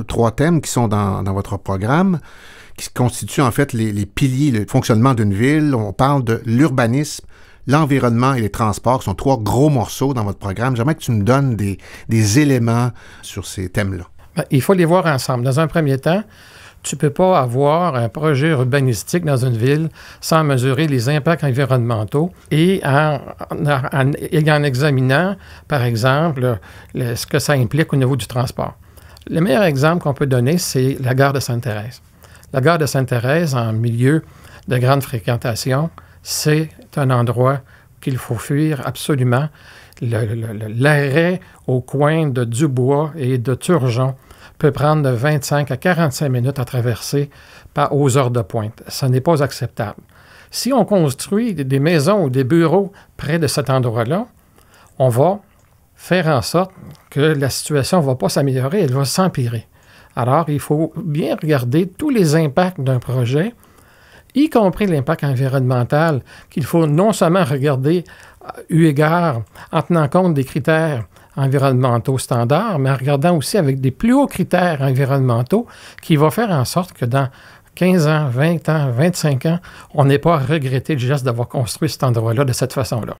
trois thèmes qui sont dans votre programme, qui constituent en fait les piliers, le fonctionnement d'une ville. On parle de l'urbanisme, l'environnement et les transports, qui sont trois gros morceaux dans votre programme. J'aimerais que tu me donnes des éléments sur ces thèmes-là. Bien, il faut les voir ensemble. Dans un premier temps, tu ne peux pas avoir un projet urbanistique dans une ville sans mesurer les impacts environnementaux et en examinant, par exemple, ce que ça implique au niveau du transport. Le meilleur exemple qu'on peut donner, c'est la gare de Sainte-Thérèse. La gare de Sainte-Thérèse, en milieu de grande fréquentation, c'est un endroit qu'il faut fuir absolument. L'arrêt au coin de Dubois et de Turgeon peut prendre de 25 à 45 minutes à traverser aux heures de pointe. Ce n'est pas acceptable. Si on construit des maisons ou des bureaux près de cet endroit-là, on va faire en sorte que la situation ne va pas s'améliorer, elle va s'empirer. Alors, il faut bien regarder tous les impacts d'un projet, y compris l'impact environnemental, qu'il faut non seulement regarder eu égard en tenant compte des critères environnementaux standards, mais en regardant aussi avec des plus hauts critères environnementaux qui vont faire en sorte que dans 15 ans, 20 ans, 25 ans, on n'ait pas à regretter le geste d'avoir construit cet endroit-là de cette façon-là.